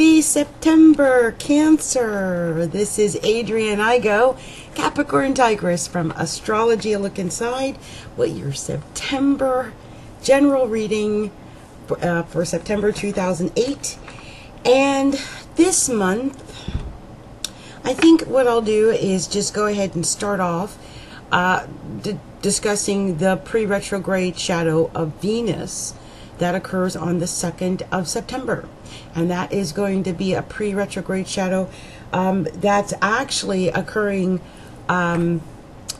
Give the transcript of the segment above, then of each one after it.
Happy September, Cancer. This is Adrienne Igo, Capricorntigress from Astrology, a look inside what your September general reading for September 2008. And this month, I think what I'll do is just go ahead and start off discussing the pre-retrograde shadow of Venus that occurs on the 2nd of September. And that is going to be a pre-retrograde shadow that's actually occurring,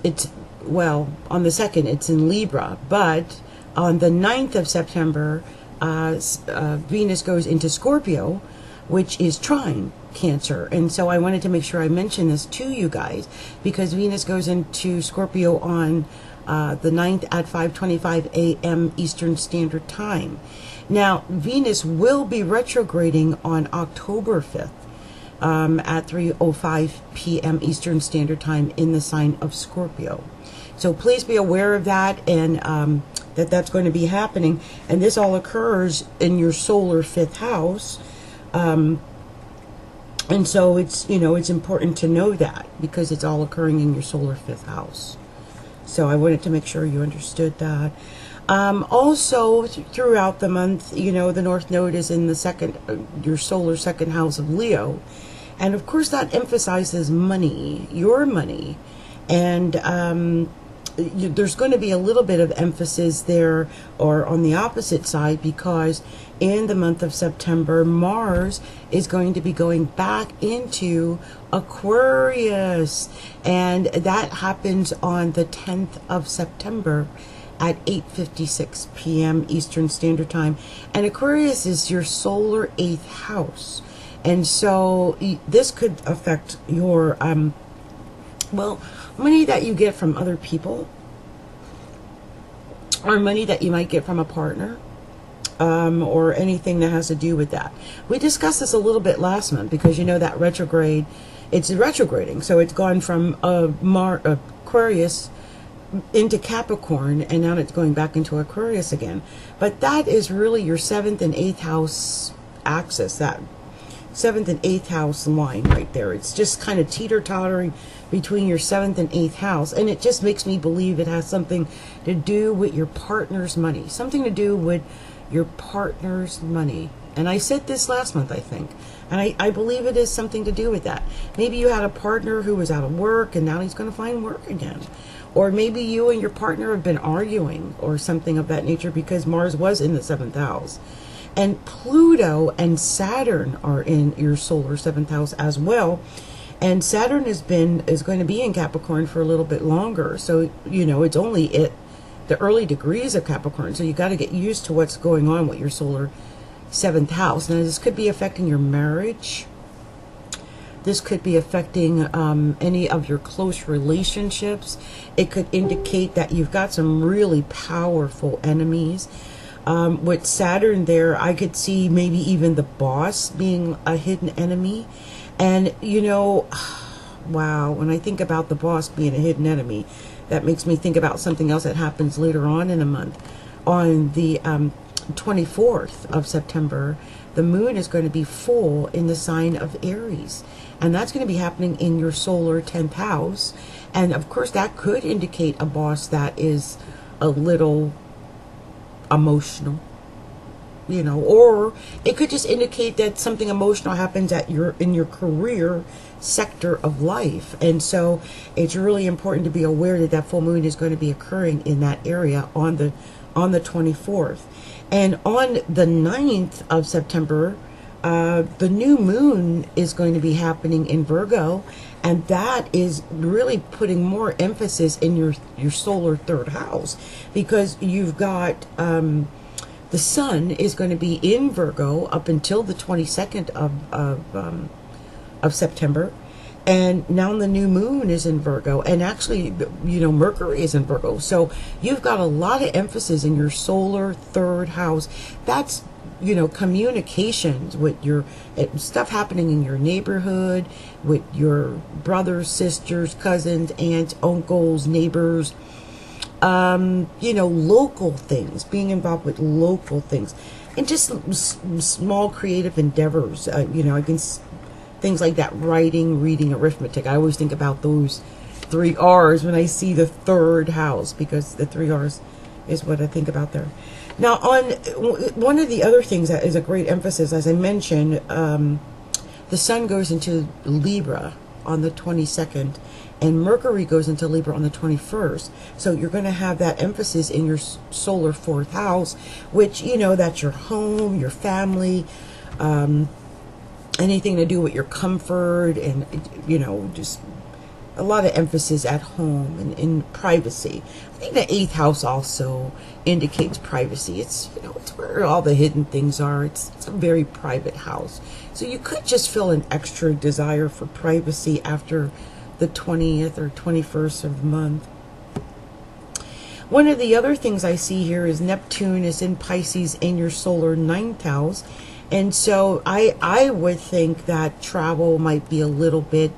it's, well, on the 2nd, it's in Libra, but on the 9th of September, Venus goes into Scorpio, which is trine Cancer. And so I wanted to make sure I mention this to you guys, because Venus goes into Scorpio on the 9th at 5:25 a.m. Eastern Standard Time. Now, Venus will be retrograding on October 5th at 3:05 p.m. Eastern Standard Time in the sign of Scorpio. So please be aware of that, and that's going to be happening. And this all occurs in your solar 5th house. And so it's, you know, it's important to know that, because it's all occurring in your solar 5th house. So I wanted to make sure you understood that. Also, throughout the month, you know, the North Node is in the your solar 2nd house of Leo. And of course that emphasizes money, your money. And there's going to be a little bit of emphasis there, or on the opposite side, because in the month of September, Mars is going to be going back into Aquarius, and that happens on the 10th of September at 8:56 p.m. Eastern Standard Time. And Aquarius is your solar 8th house, and so this could affect your well, money that you get from other people, or money that you might get from a partner, or anything that has to do with that. We discussed this a little bit last month, because you know that retrograde, it's retrograding, so it's gone from Aquarius into Capricorn, and now it's going back into Aquarius again. But that is really your 7th and 8th house axis, that 7th and 8th house line right there. It's just kind of teeter-tottering between your 7th and 8th house, and it just makes me believe it has something to do with your partner's money, something to do with your partner's money. And I said this last month, I think, and I believe it is something to do with that. Maybe you had a partner who was out of work, and now he's going to find work again. Or maybe you and your partner have been arguing, or something of that nature, because Mars was in the 7th house. And Pluto and Saturn are in your solar 7th house as well. And Saturn is going to be in Capricorn for a little bit longer. So, you know, it's only at the early degrees of Capricorn. So you got to get used to what's going on with your solar 7th house. Now, this could be affecting your marriage. This could be affecting any of your close relationships. It could indicate that you've got some really powerful enemies. With Saturn there, I could see maybe even the boss being a hidden enemy. And, you know, wow, when I think about the boss being a hidden enemy, that makes me think about something else that happens later on in a month. On the 24th of September, the moon is going to be full in the sign of Aries. And that's going to be happening in your solar 10th house. And, of course, that could indicate a boss that is a little emotional, you know, or it could just indicate that something emotional happens in your career sector of life. And so it's really important to be aware that that full moon is going to be occurring in that area on the 24th. And on the 9th of September, the new moon is going to be happening in Virgo, and that is really putting more emphasis in your solar 3rd house, because you've got the sun is going to be in Virgo up until the 22nd of September, and now the new moon is in Virgo, and actually, you know, Mercury is in Virgo. So you've got a lot of emphasis in your solar 3rd house. That's, you know, communications with your stuff happening in your neighborhood, with your brothers, sisters, cousins, aunts, uncles, neighbors, you know, local things, being involved with local things. and just small creative endeavors. You know, things like that, writing, reading, arithmetic. I always think about those 3 R's when I see the third house, because the 3 R's is what I think about there. Now, on one of the other things that is a great emphasis, as I mentioned, the sun goes into Libra on the 22nd, and Mercury goes into Libra on the 21st. So you're going to have that emphasis in your solar 4th house, which, you know, that's your home, your family, anything to do with your comfort, and, you know, just a lot of emphasis at home and in privacy. I think the 8th house also indicates privacy. It's, you know, it's where all the hidden things are. It's a very private house. So you could just feel an extra desire for privacy after the 20th or 21st of the month. One of the other things I see here is Neptune is in Pisces in your solar 9th house. And so I would think that travel might be a little bit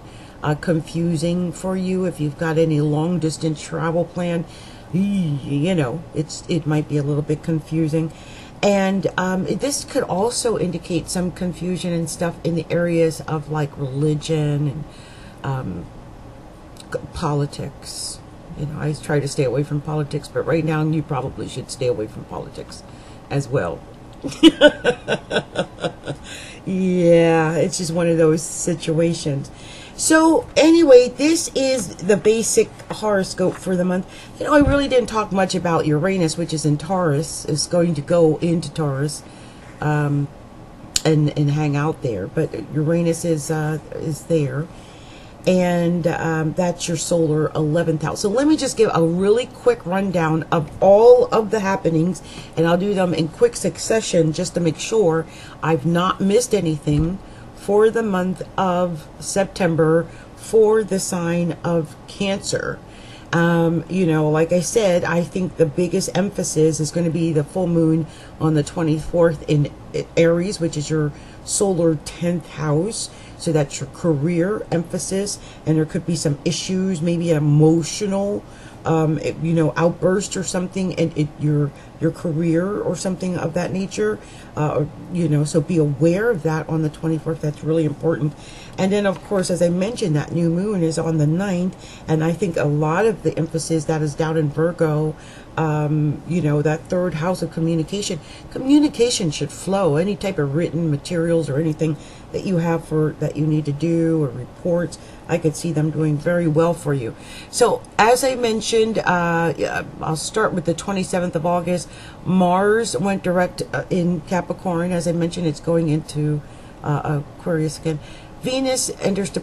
confusing for you. If you've got any long distance travel plan, you know, it might be a little bit confusing. And this could also indicate some confusion and stuff in the areas of like religion and politics. You know, I try to stay away from politics, but right now you probably should stay away from politics as well. Yeah, it's just one of those situations. So anyway, this is the basic horoscope for the month. You know, I really didn't talk much about Uranus, which is in Taurus, is going to go into Taurus and hang out there. But Uranus is there. And that's your solar 11th house. So let me just give a really quick rundown of all of the happenings, and I'll do them in quick succession just to make sure I've not missed anything for the month of September for the sign of Cancer. You know, like I said, I think the biggest emphasis is going to be the full moon on the 24th in Aries, which is your solar 10th house. So that's your career emphasis, and there could be some issues, maybe an emotional, you know, outburst or something, and your career or something of that nature. You know, so be aware of that on the 24th. That's really important. And then, of course, as I mentioned, that new moon is on the 9th, and I think a lot of the emphasis that is down in Virgo, you know, that 3rd house of communication. Communication should flow. Any type of written materials or anything that you have that you need to do, or reports, I could see them doing very well for you. So as I mentioned, I'll start with the 27th of August. Mars went direct in Capricorn. As I mentioned, it's going into Aquarius again. Venus enters the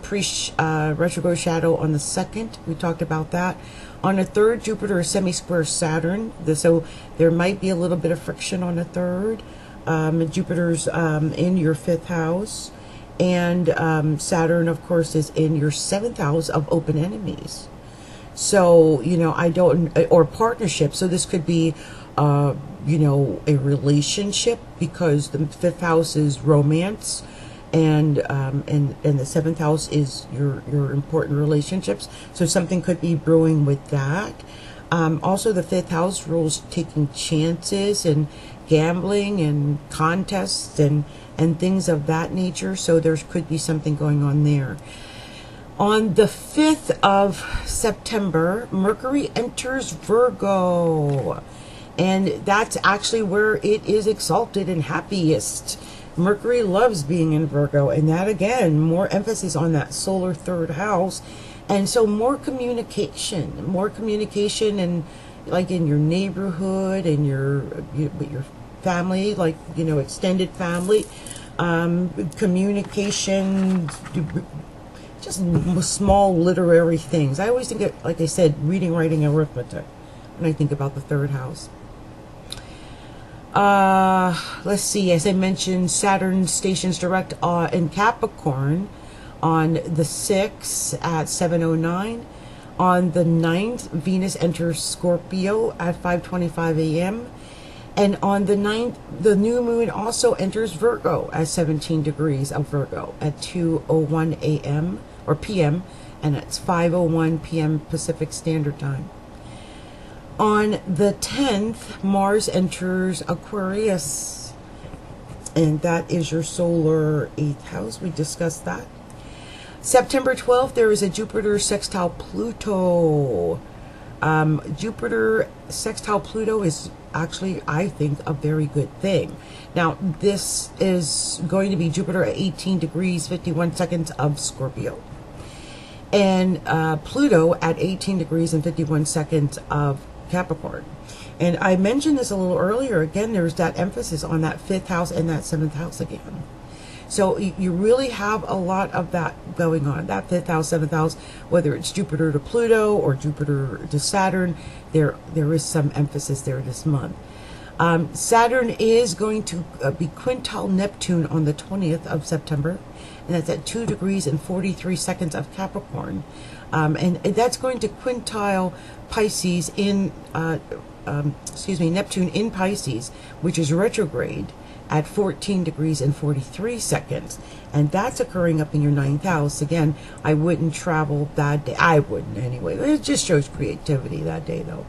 retrograde shadow on the 2nd. We talked about that. On the 3rd, Jupiter is semi-square Saturn. So there might be a little bit of friction on the 3rd. Jupiter's in your 5th house. And Saturn, of course, is in your 7th house of open enemies. So, you know, or partnership. So this could be, you know, a relationship, because the 5th house is romance. And the 7th house is your important relationships. So something could be brewing with that. Also, the 5th house rules taking chances and gambling and contests and things of that nature. So there could be something going on there. On the 5th of September, Mercury enters Virgo. And that's actually where it is exalted and happiest. Mercury loves being in Virgo, and that, again, more emphasis on that solar 3rd house. And so more communication and like in your neighborhood and with your family, like, you know, extended family, communication, just small literary things. I always think of, like I said, reading, writing, arithmetic when I think about the 3rd house. Let's see, as I mentioned, Saturn stations direct in Capricorn on the 6th at 7:09. On the 9th, Venus enters Scorpio at 5:25 a.m. And on the 9th, the new moon also enters Virgo at 17 degrees of Virgo at 2:01 a.m. or p.m. and it's 5:01 p.m. Pacific Standard Time. On the 10th, Mars enters Aquarius and that is your solar 8th house. We discussed that. September 12th, there is a Jupiter sextile Pluto. Jupiter sextile Pluto is actually, I think, a very good thing. Now, this is going to be Jupiter at 18 degrees 51 seconds of Scorpio, and Pluto at 18 degrees and 51 seconds of Capricorn. And I mentioned this a little earlier. Again, there's that emphasis on that 5th house and that 7th house again. So you really have a lot of that going on. That 5th house, 7th house, whether it's Jupiter to Pluto or Jupiter to Saturn, there is some emphasis there this month. Saturn is going to be quintile Neptune on the 20th of September, and that's at 2 degrees and 43 seconds of Capricorn. And that's going to quintile Pisces in, Neptune in Pisces, which is retrograde, at 14 degrees and 43 seconds. And that's occurring up in your 9th house. Again, I wouldn't travel that day. I wouldn't anyway. It just shows creativity that day, though.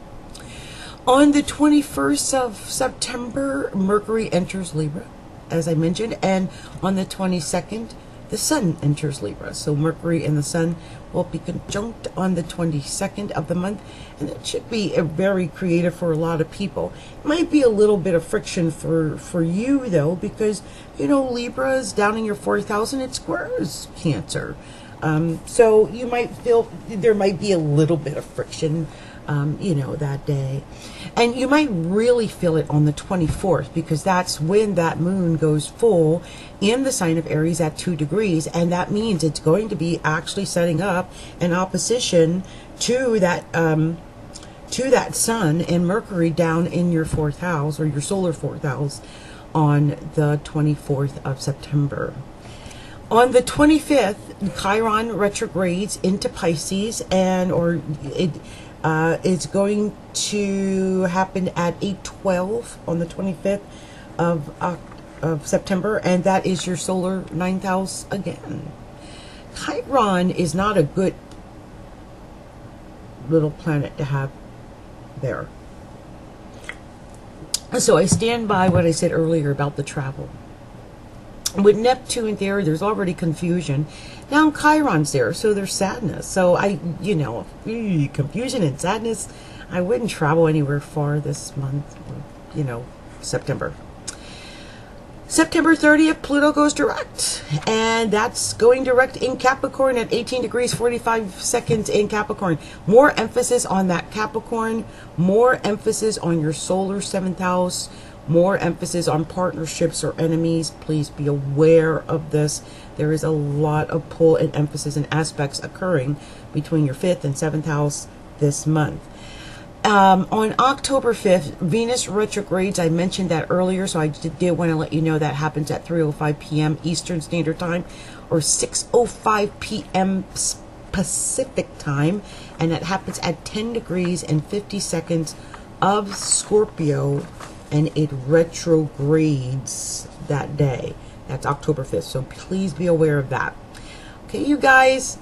On the 21st of September, Mercury enters Libra, as I mentioned. And on the 22nd, the Sun enters Libra. So Mercury and the Sun will be conjunct on the 22nd of the month, and it should be very creative for a lot of people. It might be a little bit of friction for you, though, because, you know, Libra is down in your 4th house and it squares Cancer. So you might feel there might be a little bit of friction, that day. And you might really feel it on the 24th, because that's when that moon goes full in the sign of Aries at 2 degrees. And that means it's going to be actually setting up an opposition to that Sun and Mercury down in your 4th house, or your solar 4th house, on the 24th of September. On the 25th, Chiron retrogrades into Pisces, it's going to happen at 8:12 on the 25th of September, and that is your solar 9th house again. Chiron is not a good little planet to have there. So I stand by what I said earlier about the travel. With Neptune there, there's already confusion. Now Chiron's there, so there's sadness. So confusion and sadness. I wouldn't travel anywhere far this month, September. September 30th, Pluto goes direct, and that's going direct in Capricorn at 18 degrees 45 seconds in Capricorn. More emphasis on that Capricorn, more emphasis on your solar 7th house, more emphasis on partnerships or enemies. Please be aware of this. There is a lot of pull and emphasis and aspects occurring between your 5th and 7th house this month. On October 5th, Venus retrogrades. I mentioned that earlier, so I did want to let you know that happens at 3:05 p.m. Eastern Standard Time, or 6:05 p.m. Pacific Time, and that happens at 10 degrees and 50 seconds of Scorpio, and it retrogrades that day. That's October 5th, so please be aware of that. Okay, you guys,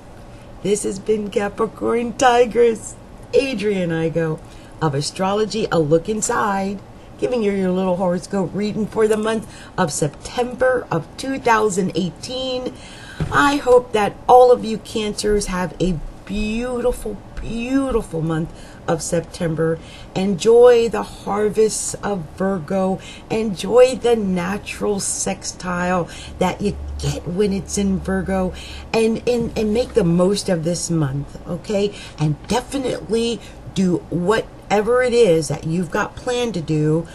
this has been Capricorntigress, Adrian Igo of Astrology, a look inside, giving you your little horoscope reading for the month of September of 2018. I hope that all of you Cancers have a beautiful, beautiful month of September. Enjoy the harvests of Virgo. Enjoy the natural sextile that you get when it's in Virgo, and make the most of this month, okay? And definitely do whatever it is that you've got planned to do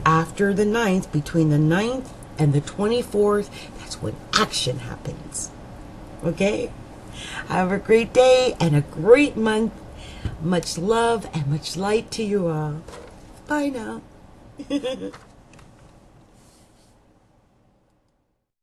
after the 9th, between the 9th and the 24th. That's when action happens, okay? Have a great day and a great month. Much love and much light to you all. Bye now.